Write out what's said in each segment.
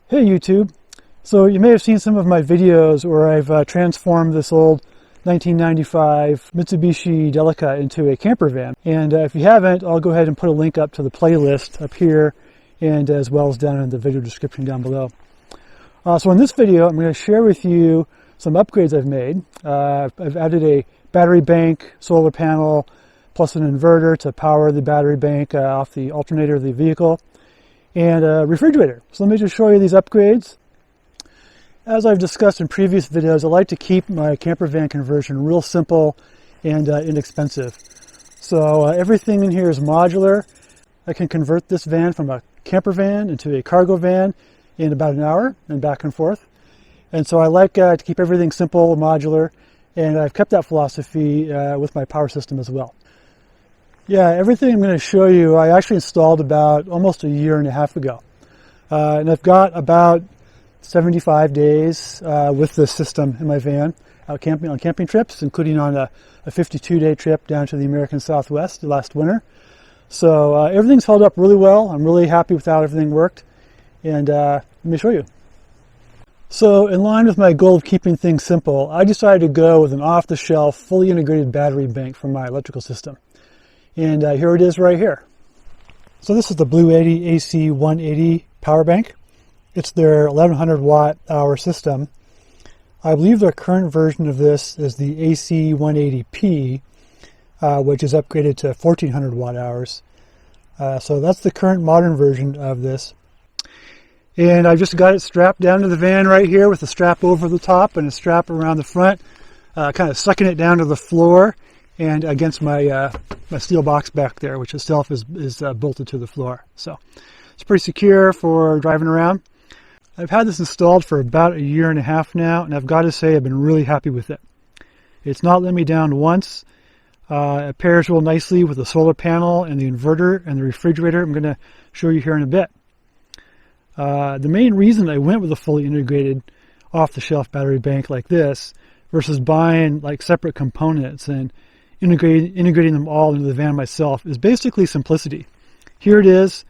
Hey YouTube! So you may have seen some of my videos where I've transformed this old 1995 Mitsubishi Delica into a camper van. And if you haven't, I'll go ahead and put a link up to the playlist up here and as well as down in the video description down below. So in this video, I'm going to share with you some upgrades I've made. I've added a battery bank, solar panel, plus an inverter to power the battery bank off the alternator of the vehicle, and a refrigerator. So let me just show you these upgrades. As I've discussed in previous videos, I like to keep my camper van conversion real simple and inexpensive. So everything in here is modular. I can convert this van from a camper van into a cargo van in about an hour and back and forth. And so I like to keep everything simple, modular, and I've kept that philosophy with my power system as well. Yeah, everything I'm going to show you, I actually installed about almost a year and a half ago. And I've got about 75 days with this system in my van out camping on camping trips, including on a 52-day trip down to the American Southwest last winter. So everything's held up really well. I'm really happy with how everything worked. And let me show you. So in line with my goal of keeping things simple, I decided to go with an off-the-shelf, fully integrated battery bank for my electrical system. And here it is right here. So this is the Bluetti AC 180 power bank. It's their 1100 watt hour system. I believe their current version of this is the AC 180P, which is upgraded to 1400 watt hours. So that's the current modern version of this. And I've just got it strapped down to the van right here with a strap over the top and a strap around the front, kind of sucking it down to the floor and against my my steel box back there, which itself is bolted to the floor. So it's pretty secure for driving around. I've had this installed for about a year and a half now, and I've got to say I've been really happy with it. It's not let me down once. It pairs real nicely with the solar panel and the inverter and the refrigerator I'm going to show you here in a bit. The main reason I went with a fully integrated off-the-shelf battery bank like this versus buying like separate components and integrating them all into the van myself is basically simplicity. Here it is,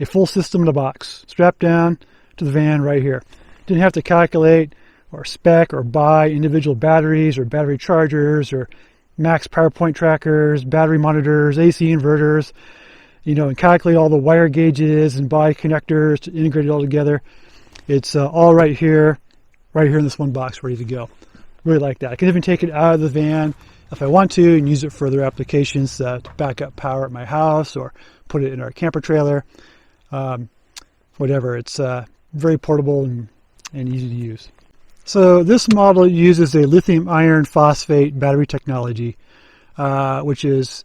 a full system in a box, strapped down to the van right here. Didn't have to calculate or spec or buy individual batteries or battery chargers or max power point trackers, battery monitors, AC inverters, and calculate all the wire gauges and buy connectors to integrate it all together. It's all right here in this one box, ready to go. Really like that. I can even take it out of the van if I want to and use it for other applications to back up power at my house or put it in our camper trailer. Whatever. It's very portable and easy to use. So this model uses a lithium iron phosphate battery technology, which has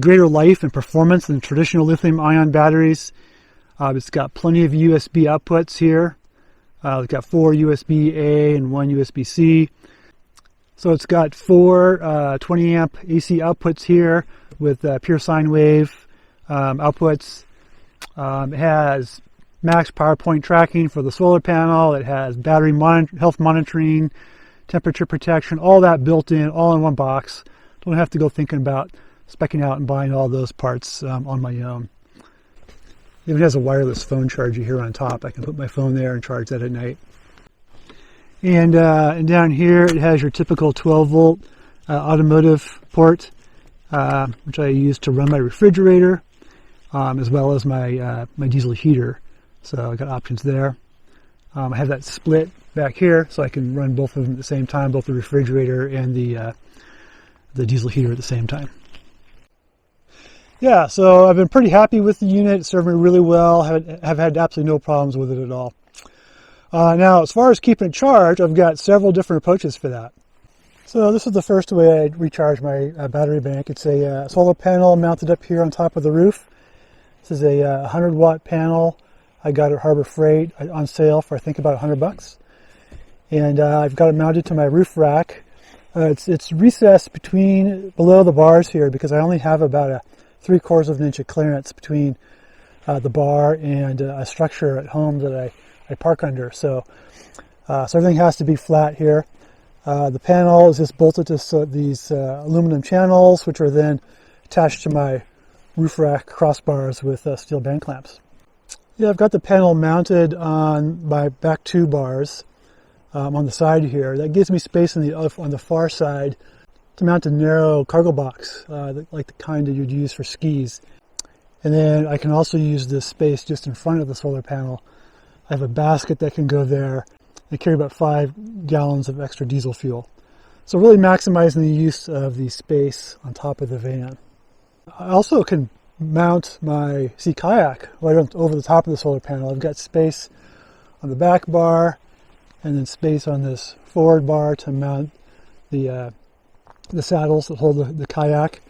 greater life and performance than traditional lithium-ion batteries. It's got plenty of USB outputs here. It's got 4 USB-A and 1 USB-C. So it's got 4 20-amp AC outputs here with pure sine wave outputs. It has max power point tracking for the solar panel. It has battery health monitoring, temperature protection, all that built in, all in one box. Don't have to go thinking about specking out and buying all those parts on my own. It even has a wireless phone charger here on top. I can put my phone there and charge that at night. And down here it has your typical 12-volt automotive port, which I use to run my refrigerator, as well as my diesel heater. So I got options there. I have that split back here, so I can run both of them at the same time, both the refrigerator and the diesel heater at the same time. Yeah, so I've been pretty happy with the unit. It served me really well. Have had absolutely no problems with it at all. Now, as far as keeping it charged, I've got several different approaches for that. So this is the first way I recharge my battery bank. It's a solar panel mounted up here on top of the roof. This is a 100-watt panel. I got it at Harbor Freight on sale for I think about $100. And I've got it mounted to my roof rack. It's recessed below the bars here because I only have about a 3/4 of an inch of clearance between the bar and a structure at home that I park under. So everything has to be flat here. The panel is just bolted to these aluminum channels, which are then attached to my roof rack crossbars with steel band clamps. Yeah, I've got the panel mounted on my back two bars on the side here. That gives me space on the far side to mount a narrow cargo box, like the kind that you'd use for skis. And then I can also use this space just in front of the solar panel. I have a basket that can go there. I carry about 5 gallons of extra diesel fuel. So really maximizing the use of the space on top of the van. I also can mount my sea kayak right over the top of the solar panel. I've got space on the back bar and then space on this forward bar to mount the saddles that hold the kayak.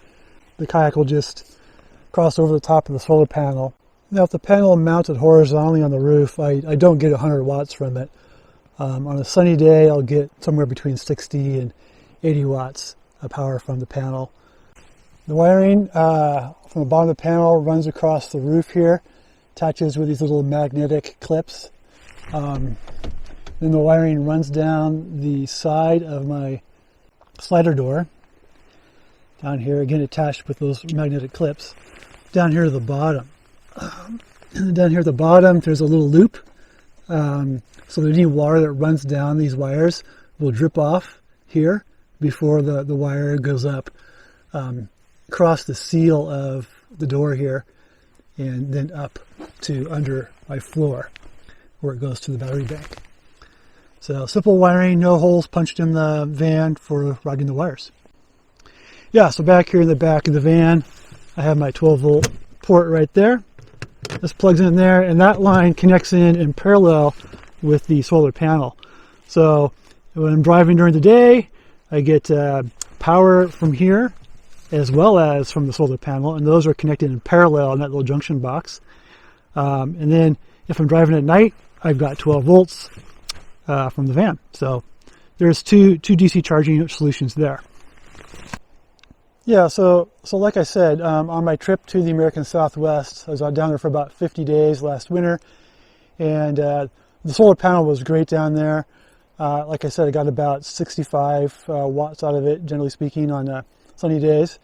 The kayak will just cross over the top of the solar panel. Now, if the panel mounted horizontally on the roof, I don't get 100 watts from it. On a sunny day, I'll get somewhere between 60 and 80 watts of power from the panel. The wiring from the bottom of the panel runs across the roof here, attaches with these little magnetic clips. Then the wiring runs down the side of my slider door, down here, again attached with those magnetic clips, down here to the bottom. And down here at the bottom, there's a little loop, so that any water that runs down these wires will drip off here before the wire goes up across the seal of the door here and then up to under my floor where it goes to the battery bank. So simple wiring, no holes punched in the van for routing the wires. Yeah, so back here in the back of the van, I have my 12-volt port right there. This plugs in there, and that line connects in parallel with the solar panel. So when I'm driving during the day, I get power from here as well as from the solar panel, and those are connected in parallel in that little junction box. And then if I'm driving at night, I've got 12 volts from the van. So there's two DC charging solutions there. Yeah, so like I said, on my trip to the American Southwest, I was down there for about 50 days last winter, and the solar panel was great down there. Like I said, I got about 65 watts out of it, generally speaking, on sunny days.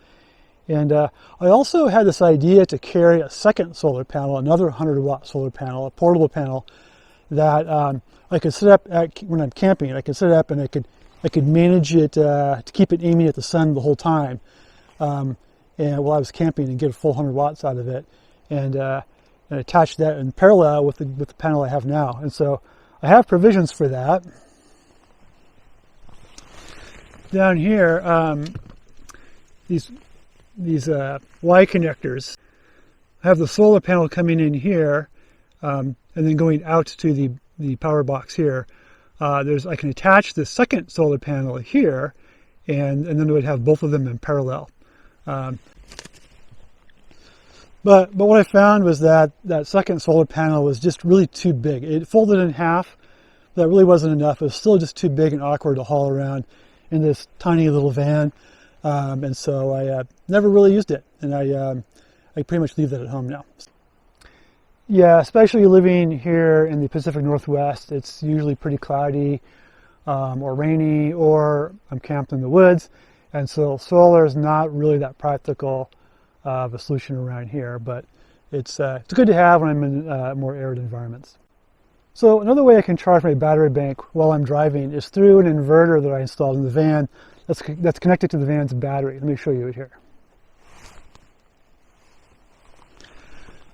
And I also had this idea to carry a second solar panel, another 100-watt solar panel, a portable panel that I could set up when I'm camping. I could set it up and I could manage it to keep it aiming at the sun the whole time. And while I was camping, and get a full 100 watts out of it, and attach that in parallel with the panel I have now. And so I have provisions for that. Down here, these Y connectors. I have the solar panel coming in here, and then going out to the power box here. I can attach the second solar panel here, and then it would have both of them in parallel. But what I found was that second solar panel was just really too big. It folded in half. That really wasn't enough. It was still just too big and awkward to haul around in this tiny little van. And so I never really used it. And I pretty much leave that at home now. Yeah, especially living here in the Pacific Northwest, it's usually pretty cloudy or rainy, or I'm camped in the woods. And so solar is not really that practical of a solution around here, but it's good to have when I'm in more arid environments. So another way I can charge my battery bank while I'm driving is through an inverter that I installed in the van that's connected to the van's battery. Let me show you it here.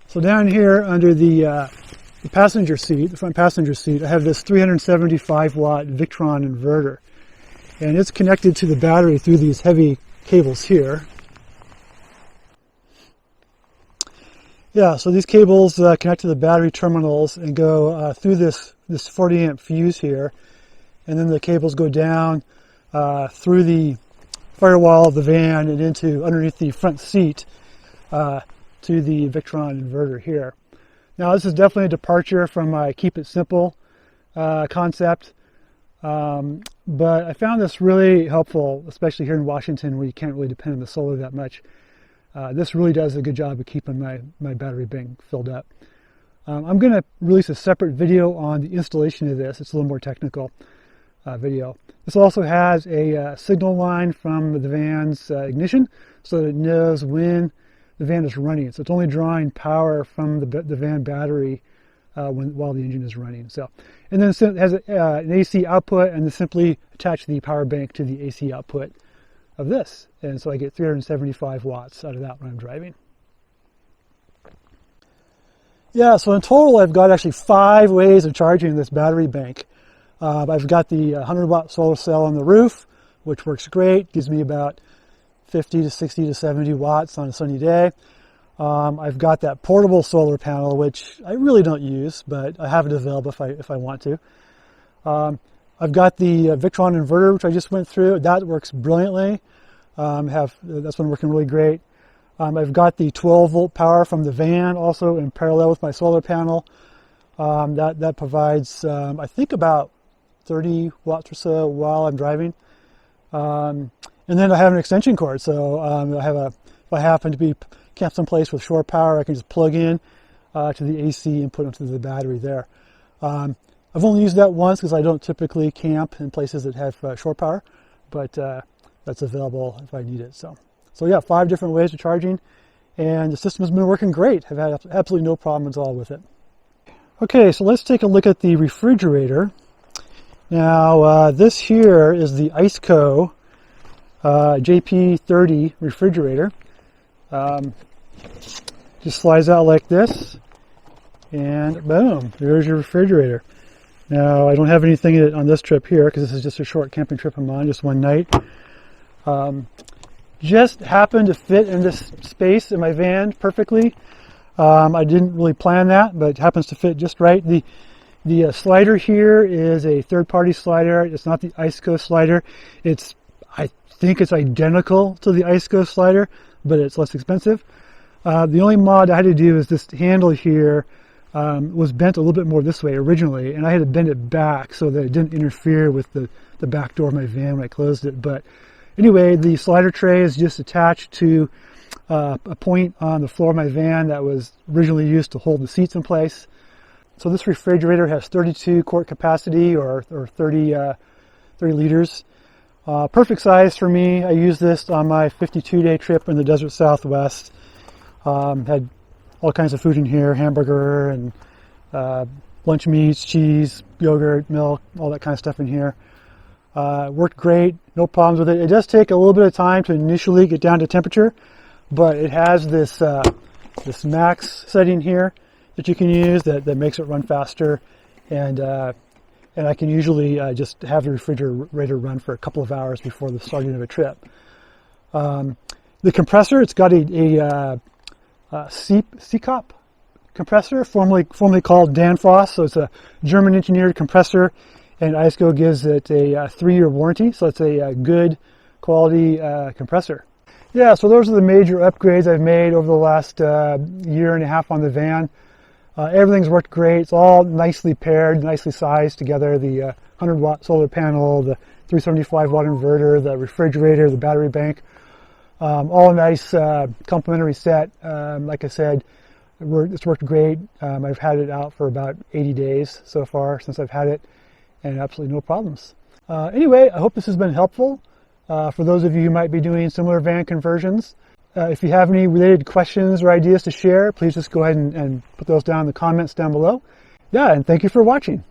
So down here under the passenger seat, the front passenger seat, I have this 375 watt Victron inverter. And it's connected to the battery through these heavy cables here. Yeah, so these cables connect to the battery terminals and go through this 40 amp fuse here. And then the cables go down through the firewall of the van and into underneath the front seat to the Victron inverter here. Now, this is definitely a departure from my keep it simple concept. But I found this really helpful, especially here in Washington where you can't really depend on the solar that much. This really does a good job of keeping my battery bank filled up. I'm going to release a separate video on the installation of this. It's a little more technical video. This also has a signal line from the van's ignition so that it knows when the van is running. So it's only drawing power from the van battery while the engine is running. So, and then it has an AC output, and then simply attach the power bank to the AC output of this. And so I get 375 watts out of that when I'm driving. Yeah, so in total I've got actually 5 ways of charging this battery bank. I've got the 100-watt solar cell on the roof, which works great, gives me about 50 to 60 to 70 watts on a sunny day. I've got that portable solar panel, which I really don't use, but I have it available if I want to. I've got the Victron inverter, which I just went through. That works brilliantly. That's been working really great. I've got the 12-volt power from the van also in parallel with my solar panel. That provides, I think, about 30 watts or so while I'm driving. And then I have an extension cord, so if I happen to be camped someplace with shore power, I can just plug in to the AC and put onto the battery there. I've only used that once because I don't typically camp in places that have shore power, but that's available if I need it. So yeah, 5 different ways of charging, and the system has been working great. I've had absolutely no problem at all with it. Okay, so let's take a look at the refrigerator. Now, this here is the IceCo JP30 refrigerator. Just slides out like this, and boom, there's your refrigerator. Now, I don't have anything in it on this trip here because this is just a short camping trip I'm on, just one night. Just happened to fit in this space in my van perfectly. I didn't really plan that, but it happens to fit just right. The slider here is a third-party slider. It's not the IceCo slider. I think it's identical to the IceCo slider, but it's less expensive. The only mod I had to do is this handle here was bent a little bit more this way originally, and I had to bend it back so that it didn't interfere with the back door of my van when I closed it. But anyway, the slider tray is just attached to a point on the floor of my van that was originally used to hold the seats in place. So this refrigerator has 32 quart capacity, or 30 liters. Perfect size for me. I used this on my 52-day trip in the desert Southwest. Had all kinds of food in here, hamburger and lunch meats, cheese, yogurt, milk, all that kind of stuff in here. Worked great, no problems with it. It does take a little bit of time to initially get down to temperature, but it has this max setting here that you can use that makes it run faster, and I can usually just have the refrigerator run for a couple of hours before the starting of a trip. The compressor, it's got a CCOP compressor, formerly called Danfoss, so it's a German engineered compressor, and IceCo gives it a 3-year warranty, so it's a good quality compressor. Yeah, so those are the major upgrades I've made over the last year and a half on the van. Everything's worked great. It's all nicely paired, nicely sized together. The 100-watt solar panel, the 375-watt inverter, the refrigerator, the battery bank. All a nice complementary set. Like I said, it's worked great. I've had it out for about 80 days so far since I've had it, and absolutely no problems. Anyway, I hope this has been helpful for those of you who might be doing similar van conversions. If you have any related questions or ideas to share, please just go ahead and put those down in the comments down below. Yeah, and thank you for watching.